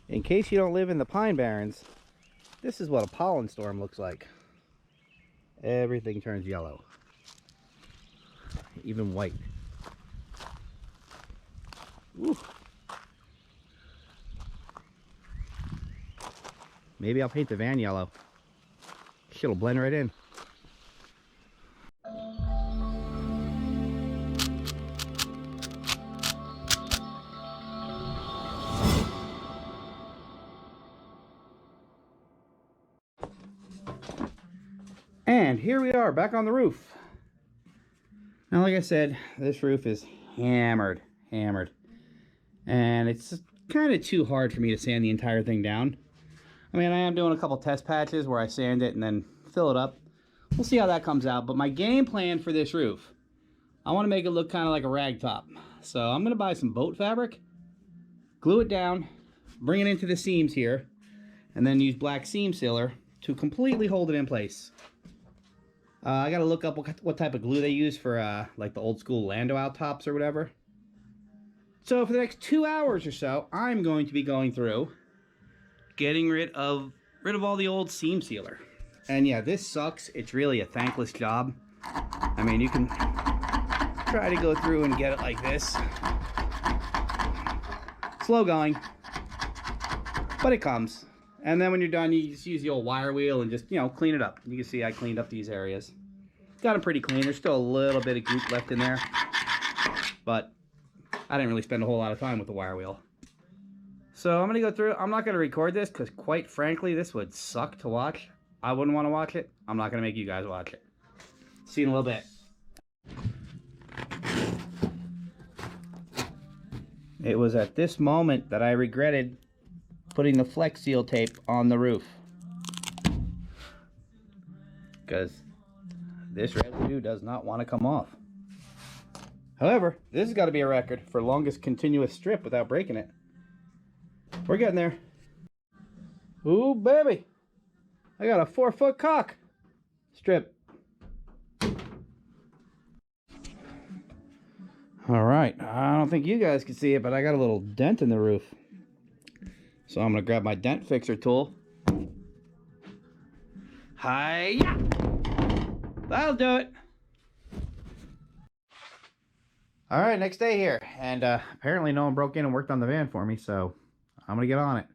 In case you don't live in the Pine Barrens, this is what a pollen storm looks like. Everything turns yellow, even white. Ooh. Maybe I'll paint the van yellow. Shit'll blend right in. And here we are, back on the roof. Now, like I said, this roof is hammered. And it's kind of too hard for me to sand the entire thing down. I mean, I am doing a couple test patches where I sand it and then fill it up. We'll see how that comes out. But my game plan for this roof, I want to make it look kind of like a rag top. So I'm going to buy some boat fabric, glue it down, bring it into the seams here, and then use black seam sealer to completely hold it in place. I got to look up what type of glue they use for like the old school Lando out tops or whatever. So for the next 2 hours or so, I'm going to be going through getting rid of all the old seam sealer. And yeah, this sucks. It's really a thankless job. I mean, you can try to go through and get it like this. Slow going, but it comes. And then when you're done, you just use the old wire wheel and just, you know, clean it up. You can see I cleaned up these areas. Got them pretty clean. There's still a little bit of goop left in there, but I didn't really spend a whole lot of time with the wire wheel. So I'm going to go through. I'm not going to record this because, quite frankly, this would suck to watch. I wouldn't want to watch it. I'm not going to make you guys watch it. See you in a little bit. It was at this moment that I regretted putting the Flex Seal tape on the roof, because this residue does not want to come off. However, this has got to be a record for longest continuous strip without breaking it. We're getting there. Ooh, baby. I got a 4-foot cock strip. All right. I don't think you guys can see it, but I got a little dent in the roof. So I'm going to grab my dent fixer tool. Hi-ya! That'll do it. All right, next day here. And apparently no one broke in and worked on the van for me, so I'm going to get on it.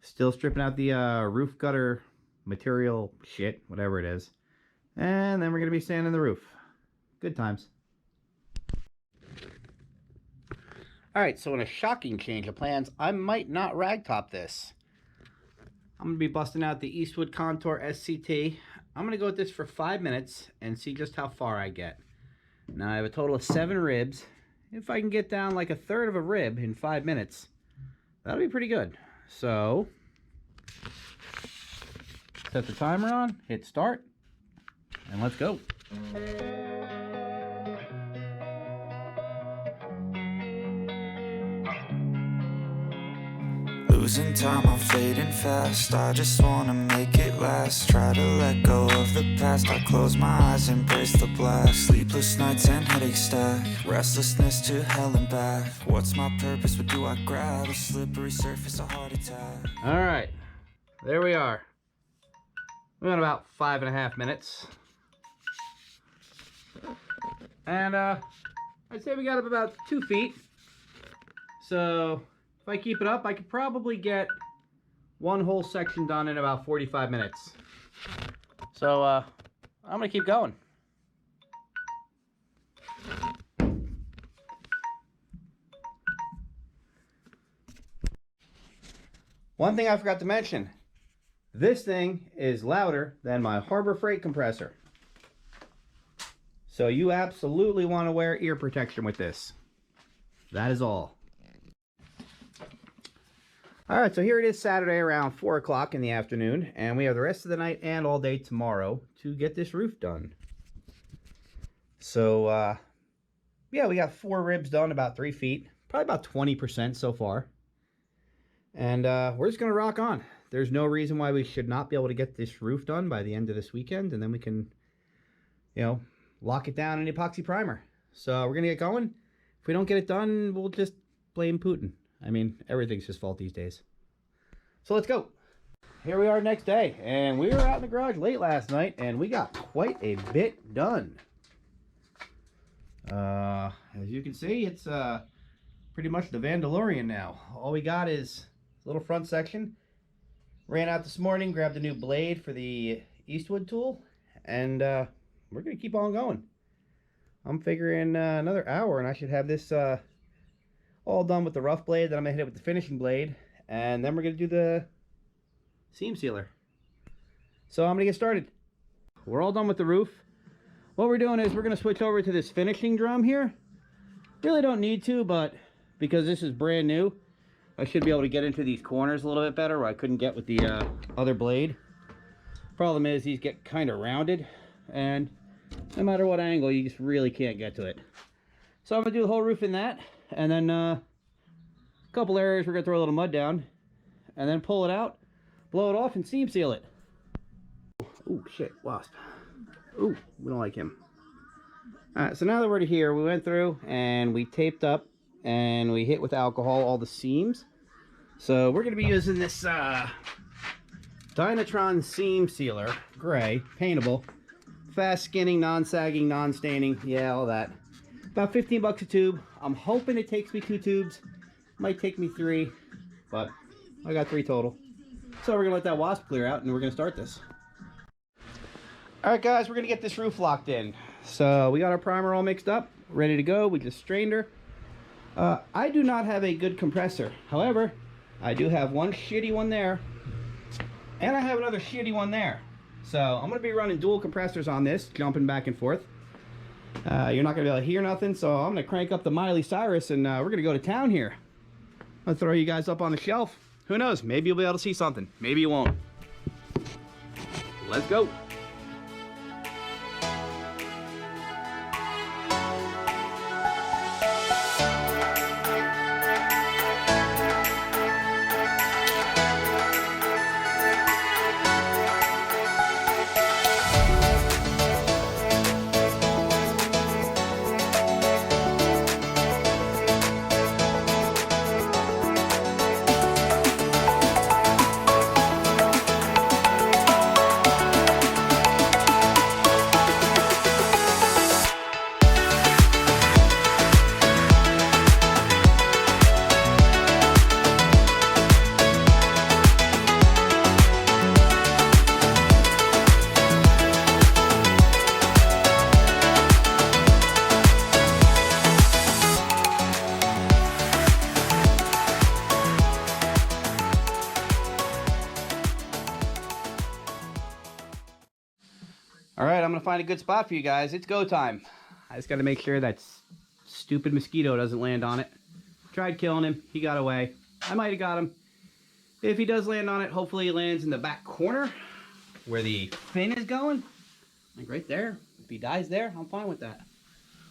Still stripping out the roof gutter material shit, whatever it is. And then we're going to be sanding the roof. Good times. Alright, so in a shocking change of plans, I might not ragtop this. I'm going to be busting out the Eastwood Contour SCT. I'm going to go with this for 5 minutes and see just how far I get. Now I have a total of 7 ribs. If I can get down like 1/3 of a rib in 5 minutes, that'll be pretty good. So, set the timer on, hit start, and let's go. Losing time, I'm fading fast. I just wanna make it last. Try to let go of the past. I close my eyes, embrace the blast. Sleepless nights and headaches stack. Restlessness to hell and back. What's my purpose? What do I grab? A slippery surface, a heart attack. Alright, there we are. We went about 5.5 minutes. And I'd say we got up about 2 feet. So if I keep it up, I could probably get one whole section done in about 45 minutes. So I'm gonna keep going. One thing I forgot to mention, this thing is louder than my Harbor Freight compressor. So you absolutely want to wear ear protection with this. That is all. Alright, so here it is Saturday around 4 o'clock in the afternoon, and we have the rest of the night and all day tomorrow to get this roof done. So, yeah, we got 4 ribs done, about 3 feet, probably about 20% so far. And we're just going to rock on. There's no reason why we should not be able to get this roof done by the end of this weekend, and then we can, you know, lock it down in epoxy primer. So we're going to get going. If we don't get it done, we'll just blame Putin. I mean, everything's his fault these days. So let's go. Here we are next day, and we were out in the garage late last night, and we got quite a bit done. As you can see, it's pretty much the Vandalorian now. All we got is a little front section. Ran out this morning, grabbed a new blade for the Eastwood tool, and we're gonna keep on going. I'm figuring another hour, and I should have this all done with the rough blade. Then I'm gonna hit it with the finishing blade, and then we're gonna do the seam sealer. So I'm gonna get started. We're all done with the roof. What we're doing is we're gonna switch over to this finishing drum here. Really don't need to, but because this is brand new, I should be able to get into these corners a little bit better where I couldn't get with the other blade. Problem is these get kind of rounded, and no matter what angle, you just really can't get to it. So I'm gonna do the whole roof in that, and then a couple areas we're gonna throw a little mud down, and then pull it out, blow it off, and seam seal it. Ooh, shit, wasp. Ooh, we don't like him. Alright, so now that we're here, we went through and we taped up and we hit with alcohol all the seams. So we're going to be using this Dynatron seam sealer, gray, paintable, fast skinning, non-sagging, non-staining, yeah, all that. About 15 bucks a tube. I'm hoping it takes me 2 tubes. Might take me 3, but I got 3 total. So we're going to let that wasp clear out and we're going to start this. Alright guys, we're going to get this roof locked in. So we got our primer all mixed up, ready to go. We just strained her. I do not have a good compressor. However, I do have one shitty one there, and I have another shitty one there. So I'm going to be running dual compressors on this, jumping back and forth. You're not going to be able to hear nothing, so I'm going to crank up the Miley Cyrus, and we're going to go to town here. I'll throw you guys up on the shelf. Who knows? Maybe you'll be able to see something. Maybe you won't. Let's go. Alright, I'm going to find a good spot for you guys. It's go time. I just got to make sure that stupid mosquito doesn't land on it. Tried killing him. He got away. I might have got him. If he does land on it, hopefully he lands in the back corner where the fin is going. Like right there. If he dies there, I'm fine with that.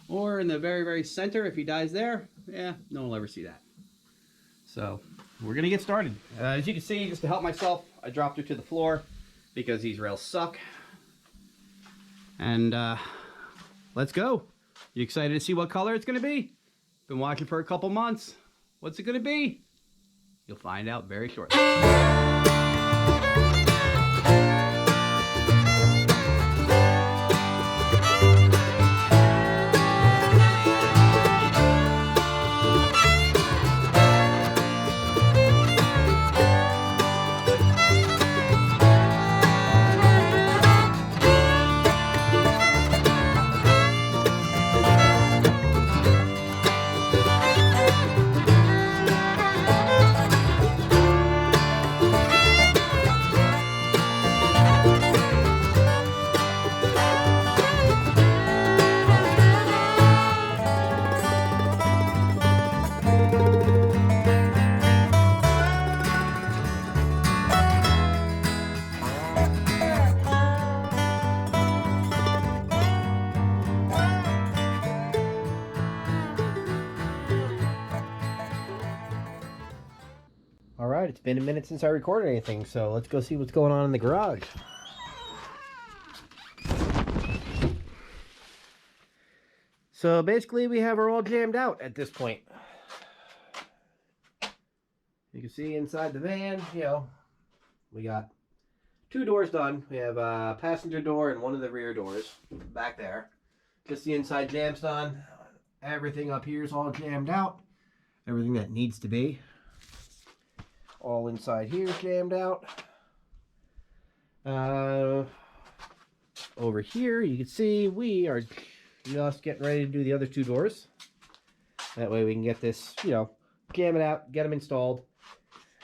Or in the very, very center, if he dies there, yeah, no one will ever see that. So, we're going to get started. As you can see, just to help myself, I dropped her to the floor because these rails suck. And let's go. You excited to see what color it's going to be? Been watching for a couple months. What's it going to be? You'll find out very shortly. Alright, it's been a minute since I recorded anything, so let's go see what's going on in the garage. So basically we have her all jammed out at this point. You can see inside the van, you know, We got 2 doors done. We have a passenger door and one of the rear doors back there. Just the inside jam's done. Everything up here is all jammed out. Everything that needs to be. All inside here is jammed out. Over here, you can see we are just getting ready to do the other 2 doors. That way we can get this, you know, jam it out, get them installed,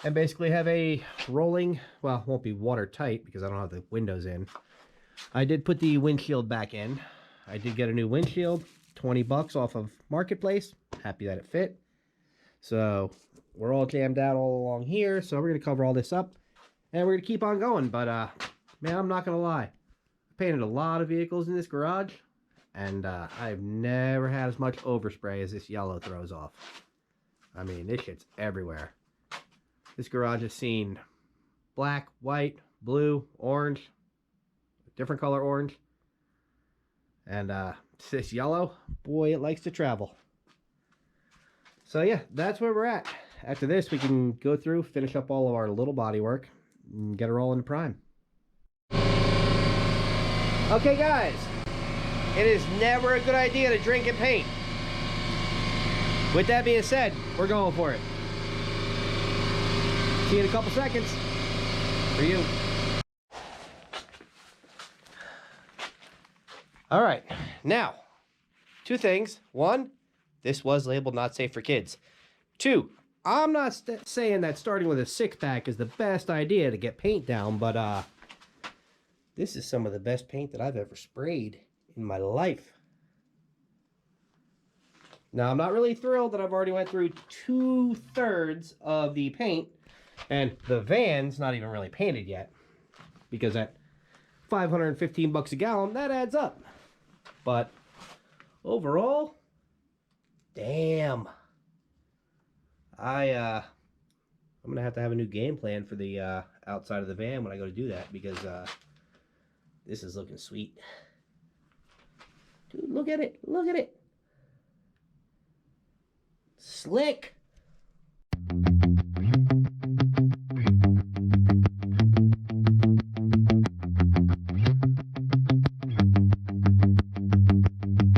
and basically have a rolling, well, it won't be watertight because I don't have the windows in. I did put the windshield back in. I did get a new windshield, 20 bucks off of Marketplace. Happy that it fit. So we're all jammed out all along here. So we're going to cover all this up and we're going to keep on going. But, man, I'm not going to lie. I painted a lot of vehicles in this garage and I've never had as much overspray as this yellow throws off. I mean, this shit's everywhere. This garage has seen black, white, blue, orange, different color orange. And this yellow, boy, it likes to travel. So yeah, that's where we're at. After this, we can go through, finish up all of our little body work, and get her all into prime. Okay, guys. It is never a good idea to drink and paint. With that being said, we're going for it. See you in a couple seconds. For you. All right, now, 2 things. 1, this was labeled not safe for kids. 2, I'm not saying that starting with a 6-pack is the best idea to get paint down, but this is some of the best paint that I've ever sprayed in my life. Now, I'm not really thrilled that I've already went through 2/3 of the paint, and the van's not even really painted yet, because at 515 bucks a gallon, that adds up. But overall, damn. I'm gonna have to have a new game plan for the outside of the van when I go to do that, because this is looking sweet. Dude, look at it. Look at it. Slick.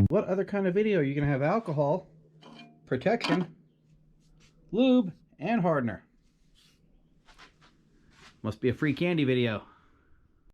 What other kind of video are you going to have alcohol, protection, lube, and hardener? Must be a free candy video.